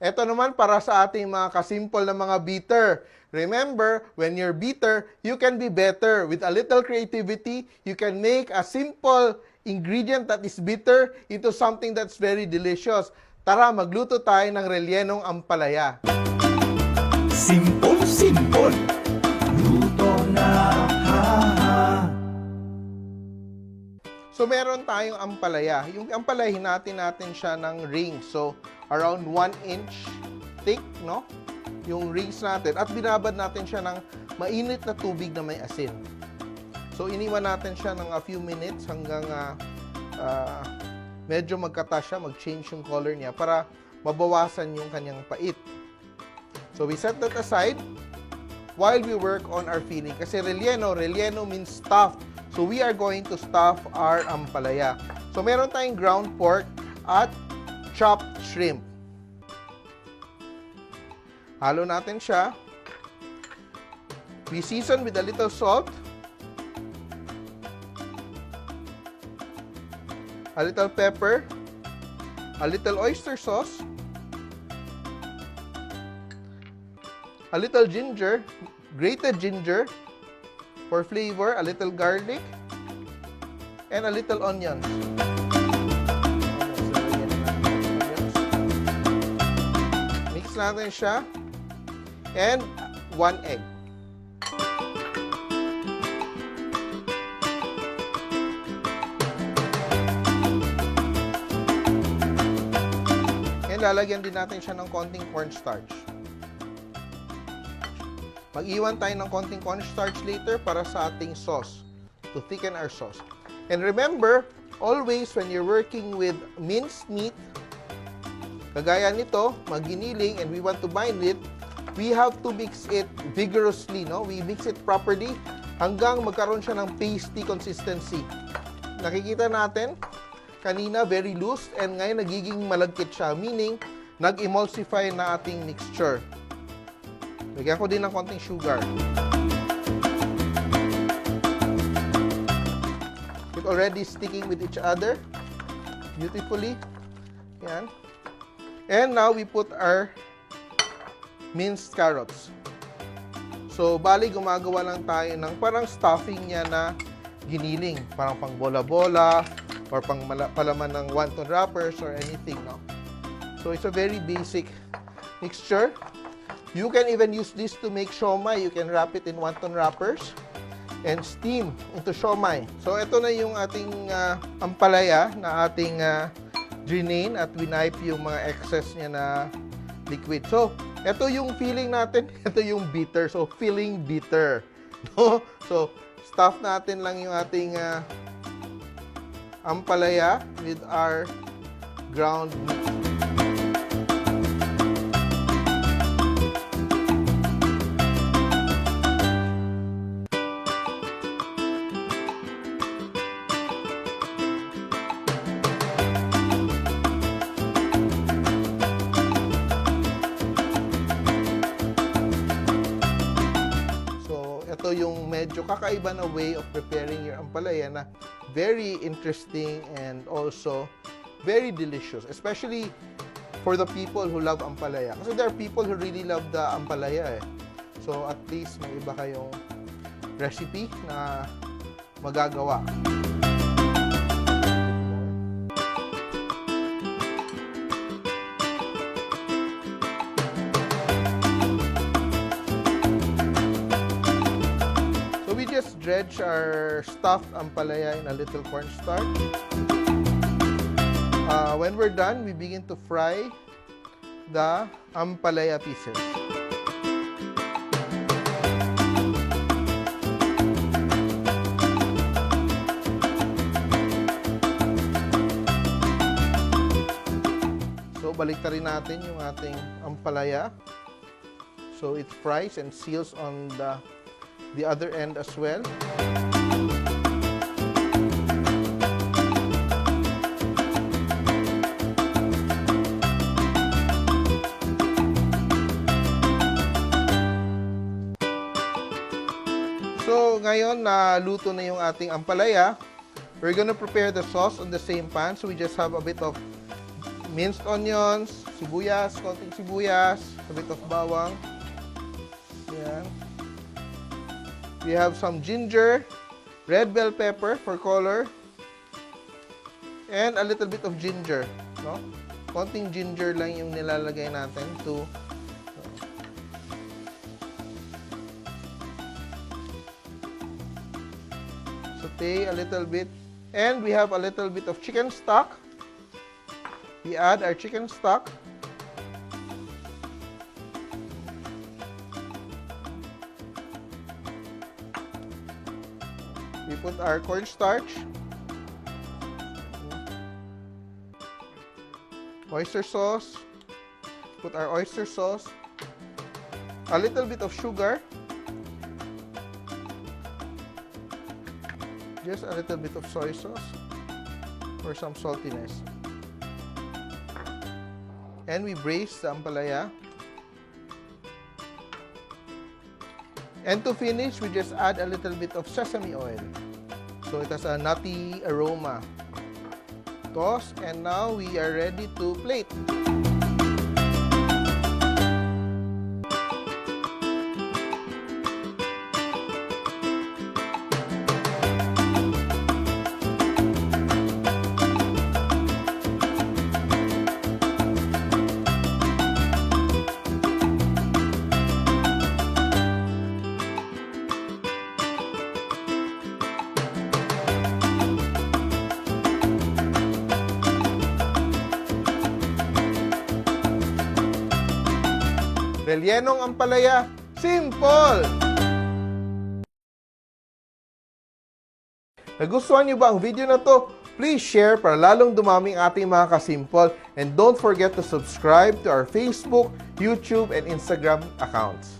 Ito naman para sa ating mga kasimpol na mga bitter. Remember, when you're bitter, you can be better. With a little creativity, you can make a simple ingredient that is bitter into something that's very delicious. Tara, magluto tayo ng relyenong ampalaya. Simpol, simpol. Luto na, ha-ha. So, meron tayong ampalaya. Yung ampalaya, hinatin natin siya ng rings. So, around 1 inch thick, no? Yung rings natin. At binabad natin siya ng mainit na tubig na may asin. So, iniwan natin siya ng a few minutes hanggang medyo magkata siya, mag-change yung color niya para mabawasan yung kanyang pait. So, we set that aside while we work on our filling. Kasi relleno means stuffed. So, we are going to stuff our ampalaya. So, meron tayong ground pork at chopped shrimp. Halo natin siya. We season with a little salt, a little pepper, a little oyster sauce, a little ginger, grated ginger for flavor, a little garlic, and a little onions. Mix natin siya. And 1 egg. And lalagyan din natin siya ng konting cornstarch. Mag-iwan tayo ng konting cornstarch later para sa ating sauce, to thicken our sauce. And remember, always when you're working with minced meat, kagaya nito, maginiling, and we want to bind it, we have to mix it vigorously, no? We mix it properly hanggang magkaroon siya ng pasty consistency. Nakikita natin, kanina very loose and ngayon nagiging malagkit siya, meaning nag-emulsify na ating mixture. Lagyan ko din ng konting sugar. It's already sticking with each other beautifully. Yan. And now we put our minced carrots. So, bali gumagawa lang tayo ng parang stuffing niya na giniling. Parang pang bola-bola or pang palaman ng wonton wrappers or anything, no? So, it's a very basic mixture. You can even use this to make siomai. You can wrap it in wonton wrappers and steam into siomai. So, ito na yung ating ampalaya na ating drain at wipe yung mga excess niya na liquid. So, ito yung filling natin, ito yung bitter. So, filling bitter. No? So, stuff natin lang yung ating ampalaya with our ground meat. Ito yung medyo kakaiba na way of preparing your ampalaya na very interesting and also very delicious, especially for the people who love ampalaya. Kasi there are people who really love the ampalaya eh. So at least may iba kayong recipe na magagawa. Dredge our stuffed ampalaya in a little cornstarch. When we're done, we begin to fry the ampalaya pieces. So, baliktarin natin yung ating ampalaya. So, it fries and seals on the other end as well. So, ngayon na luto na yung ating ampalaya, we're gonna prepare the sauce on the same pan. So, we just have a bit of minced onions, sibuyas, konting sibuyas, a bit of bawang. Yan. We have some ginger, red bell pepper for color, and a little bit of ginger, no? Konting ginger lang yung nilalagay natin to saute a little bit. And we have a little bit of chicken stock. We add our chicken stock. We put our cornstarch. Oyster sauce. Put our oyster sauce. A little bit of sugar. Just a little bit of soy sauce for some saltiness. And we braise the ampalaya. And to finish, we just add a little bit of sesame oil. So it has a nutty aroma. Toss, and now we are ready to plate. Relyenong Ampalaya, Simpol! Nagustuhan niyo ba ang video na to? Please share para lalong dumaming ating mga kasimpol. And don't forget to subscribe to our Facebook, YouTube, and Instagram accounts.